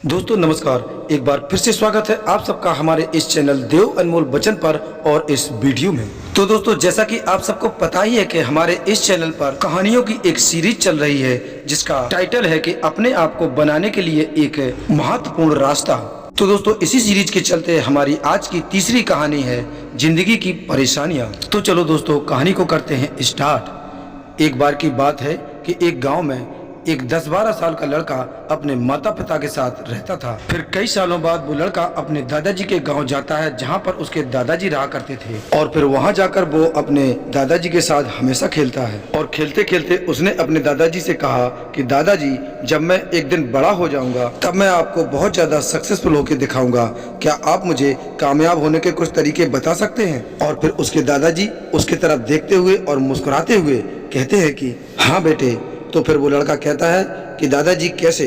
दोस्तों नमस्कार। एक बार फिर से स्वागत है आप सबका हमारे इस चैनल देव अनमोल वचन पर और इस वीडियो में। तो दोस्तों जैसा कि आप सबको पता ही है कि हमारे इस चैनल पर कहानियों की एक सीरीज चल रही है जिसका टाइटल है कि अपने आप को बनाने के लिए एक महत्वपूर्ण रास्ता। तो दोस्तों इसी सीरीज के चलते हमारी आज की तीसरी कहानी है जिंदगी की परेशानियां। तो चलो दोस्तों कहानी को करते हैं स्टार्ट। एक बार की बात है कि एक गाँव में एक 10-12 साल का लड़का अपने माता पिता के साथ रहता था। फिर कई सालों बाद वो लड़का अपने दादाजी के गांव जाता है जहां पर उसके दादाजी रहा करते थे, और फिर वहां जाकर वो अपने दादाजी के साथ हमेशा खेलता है। और खेलते खेलते उसने अपने दादाजी से कहा कि दादाजी, जब मैं एक दिन बड़ा हो जाऊंगा तब मैं आपको बहुत ज्यादा सक्सेसफुल होकर दिखाऊंगा, क्या आप मुझे कामयाब होने के कुछ तरीके बता सकते हैं? और फिर उसके दादाजी उसकी तरफ देखते हुए और मुस्कुराते हुए कहते हैं कि हाँ बेटे। तो फिर वो लड़का कहता है कि दादाजी कैसे?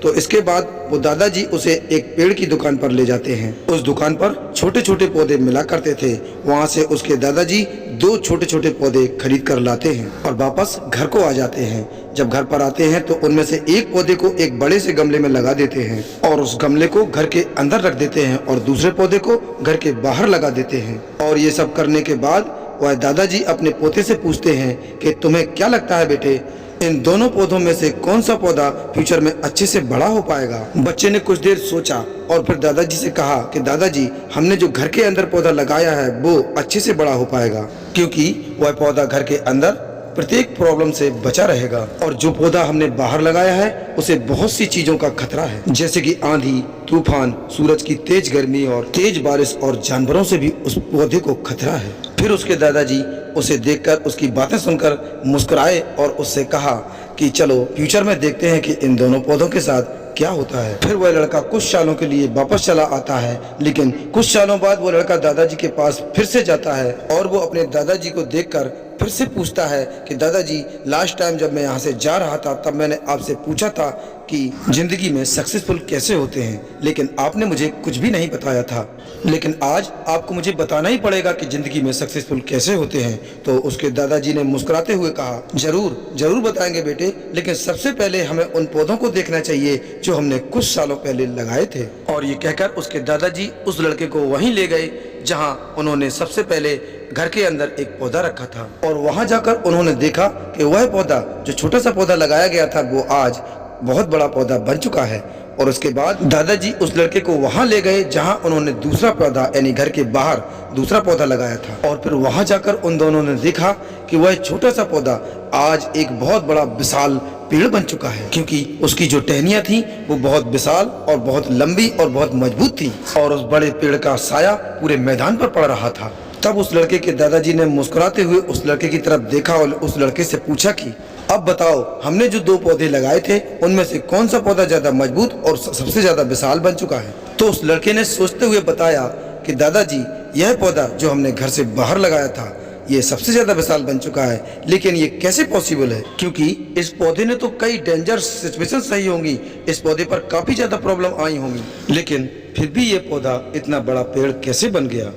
तो इसके बाद वो दादाजी उसे एक पेड़ की दुकान पर ले जाते हैं। उस दुकान पर छोटे छोटे पौधे मिला करते थे। वहाँ से उसके दादाजी 2 छोटे छोटे पौधे खरीद कर लाते हैं और वापस घर को आ जाते हैं। जब घर पर आते हैं तो उनमें से एक पौधे को एक बड़े से गमले में लगा देते हैं और उस गमले को घर के अंदर रख देते हैं और दूसरे पौधे को घर के बाहर लगा देते हैं। और ये सब करने के बाद वह दादाजी अपने पोते से पूछते हैं कि तुम्हें क्या लगता है बेटे, इन दोनों पौधों में से कौन सा पौधा फ्यूचर में अच्छे से बड़ा हो पाएगा? बच्चे ने कुछ देर सोचा और फिर दादाजी से कहा कि दादाजी, हमने जो घर के अंदर पौधा लगाया है वो अच्छे से बड़ा हो पाएगा, क्योंकि वह पौधा घर के अंदर प्रत्येक प्रॉब्लम से बचा रहेगा। और जो पौधा हमने बाहर लगाया है उसे बहुत सी चीजों का खतरा है, जैसे कि आंधी, तूफान, सूरज की तेज गर्मी और तेज बारिश और जानवरों से भी उस पौधे को खतरा है। फिर उसके दादाजी उसे देखकर उसकी बातें सुनकर मुस्कुराए और उससे कहा कि चलो फ्यूचर में देखते हैं कि इन दोनों पौधों के साथ क्या होता है। फिर वह लड़का कुछ सालों के लिए वापस चला आता है, लेकिन कुछ सालों बाद वो लड़का दादाजी के पास फिर से जाता है और वो अपने दादाजी को देखकर फिर से पूछता है कि दादाजी, लास्ट टाइम जब मैं यहाँ से जा रहा था तब मैंने आपसे पूछा था कि जिंदगी में सक्सेसफुल कैसे होते हैं, लेकिन आपने मुझे कुछ भी नहीं बताया था। लेकिन आज आपको मुझे बताना ही पड़ेगा कि जिंदगी में सक्सेसफुल कैसे होते हैं। तो उसके दादाजी ने मुस्कुराते हुए कहा, जरूर जरूर बताएंगे बेटे, लेकिन सबसे पहले हमें उन पौधों को देखना चाहिए जो हमने कुछ सालों पहले लगाए थे। और ये कहकर उसके दादाजी उस लड़के को वहीं ले गए जहां उन्होंने सबसे पहले घर के अंदर एक पौधा रखा था। और वहां जाकर उन्होंने देखा कि वह पौधा जो छोटा सा पौधा लगाया गया था वो आज बहुत बड़ा पौधा बन चुका है। और उसके बाद दादाजी उस लड़के को वहां ले गए जहां उन्होंने दूसरा पौधा यानी घर के बाहर दूसरा पौधा लगाया था। और फिर वहां जाकर उन दोनों ने देखा कि वह छोटा सा पौधा आज एक बहुत बड़ा विशाल पेड़ बन चुका है, क्योंकि उसकी जो टहनियां थी वो बहुत विशाल और बहुत लंबी और बहुत मजबूत थी और उस बड़े पेड़ का साया पूरे मैदान पर पड़ रहा था। तब उस लड़के के दादाजी ने मुस्कुराते हुए उस लड़के की तरफ देखा और उस लड़के से पूछा कि अब बताओ, हमने जो 2 पौधे लगाए थे उनमें से कौन सा पौधा ज्यादा मजबूत और सबसे ज्यादा विशाल बन चुका है? तो उस लड़के ने सोचते हुए बताया कि दादाजी, यह पौधा जो हमने घर से बाहर लगाया था ये सबसे ज्यादा विशाल बन चुका है, लेकिन ये कैसे पॉसिबल है? क्योंकि इस पौधे ने तो कई डेंजर सिचुएशन सही होंगी, इस पौधे पर काफी ज्यादा प्रॉब्लम आई होंगी, लेकिन फिर भी ये पौधा इतना बड़ा पेड़ कैसे बन गया?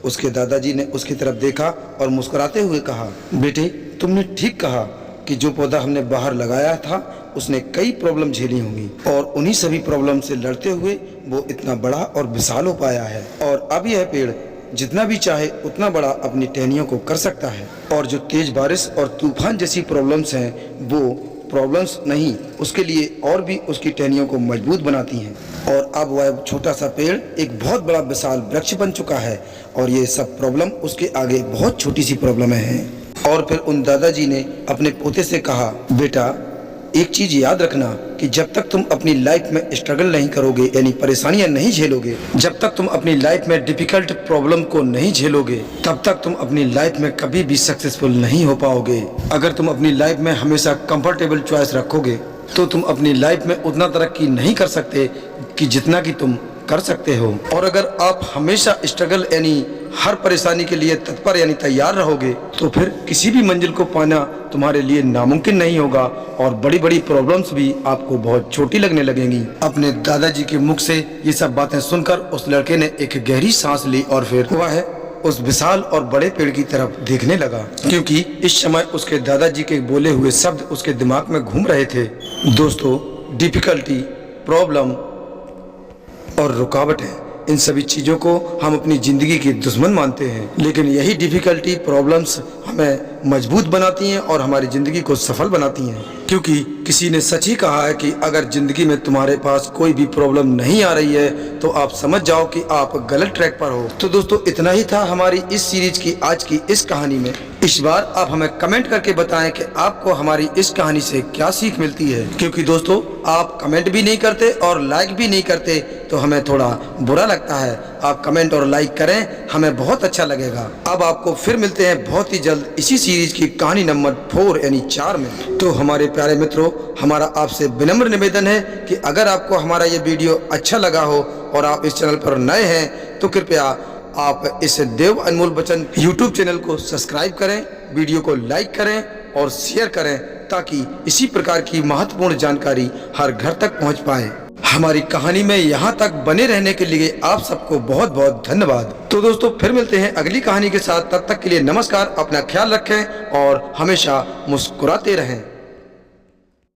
उसके दादाजी ने उसकी तरफ देखा और मुस्कुराते हुए कहा, बेटे तुमने ठीक कहा कि जो पौधा हमने बाहर लगाया था उसने कई प्रॉब्लम झेली होंगी और उन्हीं सभी प्रॉब्लम से लड़ते हुए वो इतना बड़ा और विशाल हो पाया है। और अब यह पेड़ जितना भी चाहे उतना बड़ा अपनी टहनियों को कर सकता है। और जो तेज बारिश और तूफान जैसी प्रॉब्लम्स हैं वो प्रॉब्लम्स नहीं, उसके लिए और भी उसकी टहनियों को मजबूत बनाती हैं। और अब वह छोटा सा पेड़ एक बहुत बड़ा विशाल वृक्ष बन चुका है और ये सब प्रॉब्लम उसके आगे बहुत छोटी सी प्रॉब्लम है। और फिर उन दादाजी ने अपने पोते से कहा, बेटा एक चीज याद रखना कि जब तक तुम अपनी लाइफ में स्ट्रगल नहीं करोगे यानी परेशानियां नहीं झेलोगे, जब तक तुम अपनी लाइफ में डिफिकल्ट प्रॉब्लम को नहीं झेलोगे, तब तक तुम अपनी लाइफ में कभी भी सक्सेसफुल नहीं हो पाओगे। अगर तुम अपनी लाइफ में हमेशा कंफर्टेबल चॉइस रखोगे तो तुम अपनी लाइफ में उतना तरक्की नहीं कर सकते कि जितना कि तुम कर सकते हो। और अगर आप हमेशा स्ट्रगल यानी हर परेशानी के लिए तत्पर यानी तैयार रहोगे तो फिर किसी भी मंजिल को पाना तुम्हारे लिए नामुमकिन नहीं होगा और बड़ी बड़ी प्रॉब्लम्स भी आपको बहुत छोटी लगने लगेंगी। अपने दादाजी के मुख से ये सब बातें सुनकर उस लड़के ने एक गहरी सांस ली और फिर वह उस विशाल और बड़े पेड़ की तरफ देखने लगा, क्योंकि इस समय उसके दादाजी के बोले हुए शब्द उसके दिमाग में घूम रहे थे। दोस्तों, डिफिकल्टी, प्रॉब्लम और रुकावटें, इन सभी चीज़ों को हम अपनी ज़िंदगी के दुश्मन मानते हैं। लेकिन यही डिफ़िकल्टी, प्रॉब्लम्स हमें मजबूत बनाती हैं और हमारी ज़िंदगी को सफल बनाती हैं। क्योंकि किसी ने सच ही कहा है कि अगर ज़िंदगी में तुम्हारे पास कोई भी प्रॉब्लम नहीं आ रही है तो आप समझ जाओ कि आप गलत ट्रैक पर हो। तो दोस्तों, इतना ही था हमारी इस सीरीज की आज की इस कहानी में। इस बार आप हमें कमेंट करके बताएं कि आपको हमारी इस कहानी से क्या सीख मिलती है। क्योंकि दोस्तों, आप कमेंट भी नहीं करते और लाइक भी नहीं करते तो हमें थोड़ा बुरा लगता है। आप कमेंट और लाइक करें, हमें बहुत अच्छा लगेगा। अब आपको फिर मिलते हैं बहुत ही जल्द इसी सीरीज की कहानी नंबर 4 यानी 4 में। तो हमारे प्यारे मित्रों, हमारा आपसे विनम्र निवेदन है कि अगर आपको हमारा ये वीडियो अच्छा लगा हो और आप इस चैनल पर नए हैं तो कृपया आप इस देव अनमोल बचन यूट्यूब चैनल को सब्सक्राइब करें, वीडियो को लाइक करें और शेयर करें ताकि इसी प्रकार की महत्वपूर्ण जानकारी हर घर तक पहुंच पाए। हमारी कहानी में यहाँ तक बने रहने के लिए आप सबको बहुत बहुत धन्यवाद। तो दोस्तों, फिर मिलते हैं अगली कहानी के साथ। तब तक के लिए नमस्कार, अपना ख्याल रखें और हमेशा मुस्कुराते रहें।